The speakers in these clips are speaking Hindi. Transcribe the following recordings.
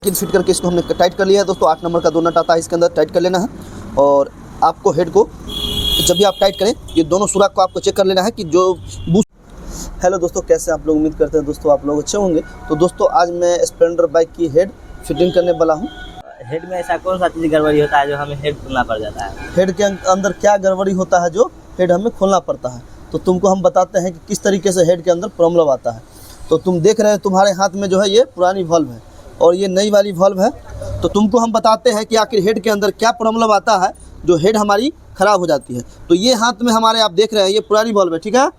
किन फिट करके इसको हमने टाइट कर लिया है दोस्तों। 8 नंबर का 2 नट आता है, इसके अंदर टाइट कर लेना है। और आपको हेड को जब भी आप टाइट करें ये दोनों सुराख को आपको चेक कर लेना है कि जो बूस्ट। हेलो दोस्तों, कैसे आप लोग? उम्मीद करते हैं दोस्तों आप लोग अच्छे होंगे। तो दोस्तों आज मैं स्प्लेंडर बाइक की हेड फिटिंग करने वाला हूँ। हेड में ऐसा कौन सा चीज़ गड़बड़ी होता है जो हमें हेड खोलना पड़ जाता है? हेड के अंदर क्या गड़बड़ी होता है जो हेड हमें खोलना पड़ता है, तो तुमको हम बताते हैं कि किस तरीके से हेड के अंदर प्रॉब्लम आता है। तो तुम देख रहे हैं तुम्हारे हाथ में जो है ये पुरानी वॉल्व है और ये नई वाली वॉल्व है। तो तुमको हम बताते हैं कि आखिर हेड के अंदर क्या प्रॉब्लम आता है जो हेड हमारी ख़राब हो जाती है। तो ये हाथ में हमारे आप देख रहे हैं ये पुरानी वॉल्व है, ठीक है,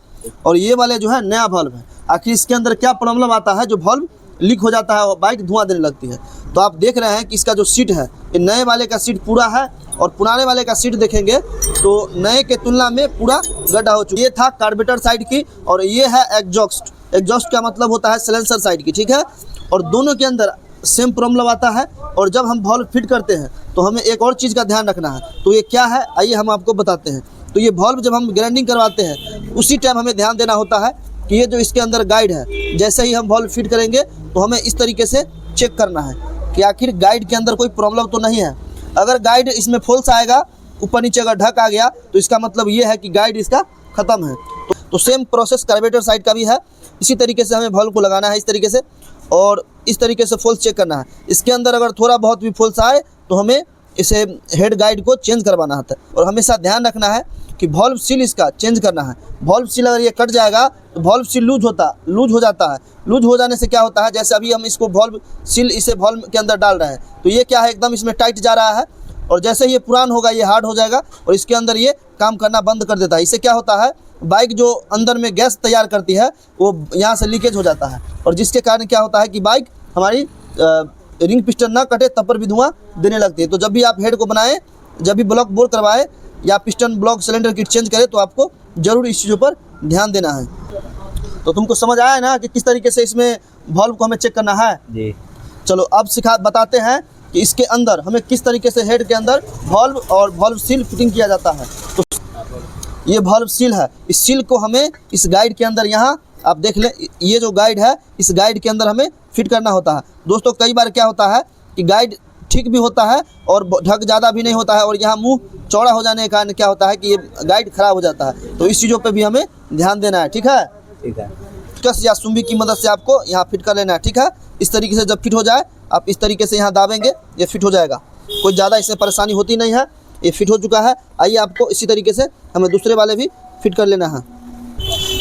और ये वाले जो है नया वॉल्व है। आखिर इसके अंदर क्या प्रॉब्लम आता है जो वॉल्व लीक हो जाता है और बाइक धुआं देने लगती है। तो आप देख रहे हैं कि इसका जो सीट है ये नए वाले का सीट पूरा है और पुराने वाले का सीट देखेंगे तो नए के तुलना में पूरा गड्ढा हो चुका है। ये था कार्बोरेटर साइड की और ये है एग्जॉस्ट। एग्जॉस्ट का मतलब होता है सिलेंसर साइड की, ठीक है। और दोनों के अंदर सेम प्रॉब्लम आता है। और जब हम वॉल्व फिट करते हैं तो हमें एक और चीज़ का ध्यान रखना है। तो ये क्या है आइए हम आपको बताते हैं। तो ये वॉल्व जब हम ग्राइंडिंग करवाते हैं उसी टाइम हमें ध्यान देना होता है कि ये जो इसके अंदर गाइड है, जैसे ही हम वॉल्व फिट करेंगे तो हमें इस तरीके से चेक करना है कि आखिर गाइड के अंदर कोई प्रॉब्लम तो नहीं है। अगर गाइड इसमें फॉल्स आएगा, ऊपर नीचे अगर ढक आ गया तो इसका मतलब ये है कि गाइड इसका ख़त्म है। तो सेम प्रोसेस कार्बोरेटर साइड का भी है। इसी तरीके से हमें वॉल्व को लगाना है इस तरीके से और इस तरीके से फॉल्स चेक करना है। इसके अंदर अगर थोड़ा बहुत भी फॉल्स आए तो हमें इसे हेड गाइड को चेंज करवाना होता है। और हमेशा ध्यान रखना है कि वॉल्व सील इसका चेंज करना है। वॉल्व सील अगर ये कट जाएगा तो वॉल्व सील लूज हो जाता है। लूज हो जाने से क्या होता है, जैसे अभी हम इसको वॉल्व सील इसे वॉल्व के अंदर डाल रहे हैं तो ये क्या है एकदम इसमें टाइट जा रहा है और जैसे ये पुरान होगा ये हार्ड हो जाएगा और इसके अंदर ये काम करना बंद कर देता है। इससे क्या होता है, बाइक जो अंदर में गैस तैयार करती है वो यहाँ से लीकेज हो जाता है और जिसके कारण क्या होता है कि बाइक हमारी रिंग पिस्टन ना कटे तब पर भी धुआं देने लगती है। तो जब भी आप हेड को बनाएं, जब भी ब्लॉक बोर करवाएं या piston block cylinder kit change करें तो आपको जरूर इस चीज़ों पर ध्यान देना है। तो तुमको समझ आया ना कि किस तरीके से इसमें वॉल्व को हमें चेक करना है जी। चलो अब बताते हैं कि इसके अंदर हमें किस तरीके से हेड के अंदर वॉल्व और वॉल्व सील फिटिंग किया जाता है। तो ये वॉल्व सील है, इस सील को हमें इस गाइड के अंदर यहाँ आप देख लें, ये जो गाइड है इस गाइड के अंदर हमें फिट करना होता है। दोस्तों कई बार क्या होता है कि गाइड ठीक भी होता है और ढक ज़्यादा भी नहीं होता है और यहाँ मुंह चौड़ा हो जाने के कारण क्या होता है कि ये गाइड ख़राब हो जाता है। तो इस चीज़ों पे भी हमें ध्यान देना है, ठीक है। ठीक है। कस या सुम्बी की मदद से आपको यहाँ फिट कर लेना है, ठीक है। इस तरीके से जब फिट हो जाए आप इस तरीके से यहाँ दाबेंगे ये फिट हो जाएगा। कोई ज़्यादा इससे परेशानी होती नहीं है, ये फिट हो चुका है। आइए आपको इसी तरीके से हमें दूसरे वाले भी फिट कर लेना है।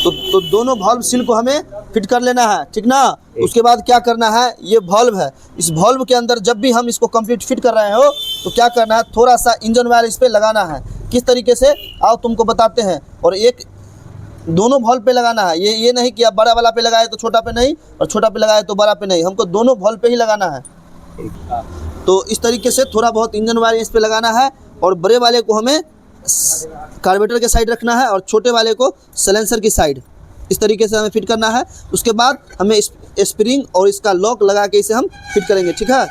तो दोनों वॉल्व सील को हमें फिट कर लेना है, ठीक ना। उसके बाद क्या करना है, ये वॉल्व है, इस वॉल्व के अंदर जब भी हम इसको कंप्लीट फिट कर रहे हो तो क्या करना है, थोड़ा सा इंजन वायर इस पर लगाना है। किस तरीके से आओ तुमको बताते हैं। और एक दोनों वॉल्व पे लगाना है, ये नहीं कि आप बड़ा वाला पे लगाए तो छोटा पे नहीं और छोटा पे लगाए तो बड़ा पे नहीं, हमको दोनों वॉल्व पे ही लगाना है। तो इस तरीके से थोड़ा बहुत इंजन वायर इस पे लगाना है और बड़े वाले को हमें कार्बोरेटर के साइड रखना है और छोटे वाले को सिलेंसर की साइड। इस तरीके से हमें फिट करना है। उसके बाद हमें स्प्रिंग और इसका लॉक लगा के इसे हम फिट करेंगे, ठीक है।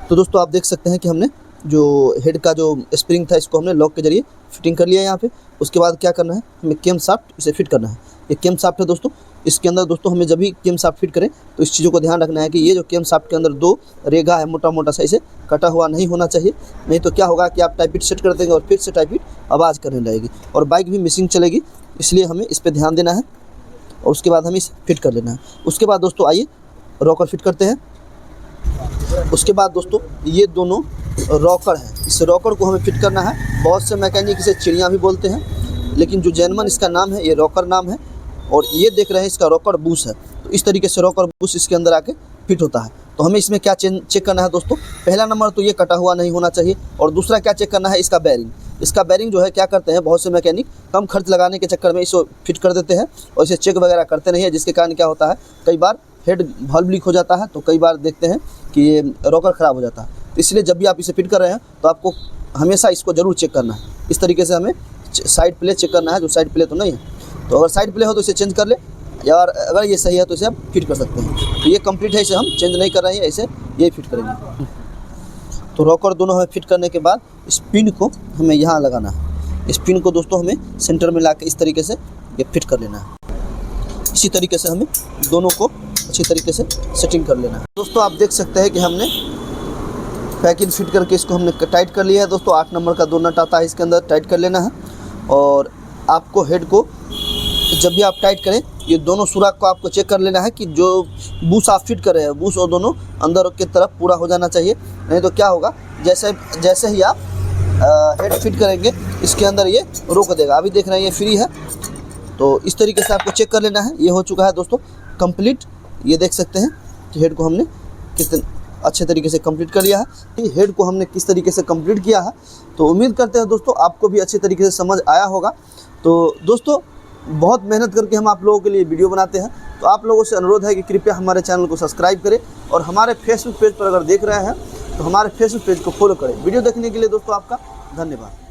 तो दोस्तों आप देख सकते हैं कि हमने जो हेड का जो स्प्रिंग था इसको हमने लॉक के जरिए फिटिंग कर लिया यहाँ पे। उसके बाद क्या करना है, हमें केम शाफ्ट इसे फिट करना है। ये केम शाफ्ट है दोस्तों, इसके अंदर दोस्तों हमें जब भी केम शाफ्ट फिट करें तो इस चीज़ों को ध्यान रखना है कि ये जो केम शाफ्ट के अंदर 2 रेगा है मोटा मोटा सा, इसे कटा हुआ नहीं होना चाहिए। नहीं तो क्या होगा कि आप टाइपिट सेट कर देंगे और फिर से टाइपिट आवाज़ करने लगेगी और बाइक भी मिसिंग चलेगी। इसलिए हमें इस पर ध्यान देना है और उसके बाद हमें इसे फिट कर लेना है। उसके बाद दोस्तों आइए रॉकर फिट करते हैं। उसके बाद दोस्तों ये दोनों रॉकर है, इस रॉकर को हमें फिट करना है। बहुत से मैकेनिक इसे चिड़िया भी बोलते हैं लेकिन जो जेन्युइन इसका नाम है ये रॉकर नाम है। और ये देख रहे हैं इसका रॉकर बूस है। तो इस तरीके से रॉकर बूस इसके अंदर आके फिट होता है। तो हमें इसमें क्या चेक करना है दोस्तों, पहला नंबर तो ये कटा हुआ नहीं होना चाहिए और दूसरा क्या चेक करना है, इसका बैरिंग। इसका बैरिंग जो है क्या करते हैं बहुत से मैकेनिक कम खर्च लगाने के चक्कर में इसको फिट कर देते हैं और इसे चेक वगैरह करते नहीं है, जिसके कारण क्या होता है कई बार हेड वॉल्व लीक हो जाता है। तो कई बार देखते हैं कि ये रॉकर ख़राब हो जाता है। तो इसलिए जब भी आप इसे फिट कर रहे हैं तो आपको हमेशा इसको ज़रूर चेक करना है। इस तरीके से हमें साइड प्ले चेक करना है, जो साइड प्ले तो नहीं है। तो अगर साइड प्ले हो तो इसे चेंज कर ले या अगर ये सही है तो इसे आप फिट कर सकते हैं। तो ये कंप्लीट है, इसे हम चेंज नहीं कर रहे हैं, ऐसे ये फिट करेंगे। तो रॉकर दोनों हमें फिट करने के बाद इस पिन को हमें यहाँ लगाना है। इस पिन को दोस्तों हमें सेंटर में ला के इस तरीके से ये फिट कर लेना है। इसी तरीके से हमें दोनों को अच्छी तरीके से सेटिंग कर लेना है। दोस्तों आप देख सकते हैं कि हमने पैकिंग फिट करके इसको हमने टाइट कर लिया है। दोस्तों 8 नंबर का 2 नट आता है, इसके अंदर टाइट कर लेना है। और आपको हेड को जब भी आप टाइट करें, ये दोनों सुराख को आपको चेक कर लेना है कि जो बूस आप फिट कर रहे हैं, बूस और दोनों अंदर की तरफ पूरा हो जाना चाहिए। नहीं तो क्या होगा, जैसे ही आप हेड फिट करेंगे इसके अंदर ये रोक देगा। अभी देख रहे हैं ये फ्री है, तो इस तरीके से आपको चेक कर लेना है। ये हो चुका है दोस्तों कंप्लीट। ये देख सकते हैं कि हेड को हमने कितने अच्छे तरीके से कंप्लीट कर लिया है। हेड को हमने किस तरीके से कंप्लीट किया है, तो उम्मीद करते हैं दोस्तों आपको भी अच्छे तरीके से समझ आया होगा। तो दोस्तों बहुत मेहनत करके हम आप लोगों के लिए वीडियो बनाते हैं, तो आप लोगों से अनुरोध है कि कृपया हमारे चैनल को सब्सक्राइब करें और हमारे फेसबुक पेज पर अगर देख रहे हैं तो हमारे फेसबुक पेज को फॉलो करें। वीडियो देखने के लिए दोस्तों आपका धन्यवाद।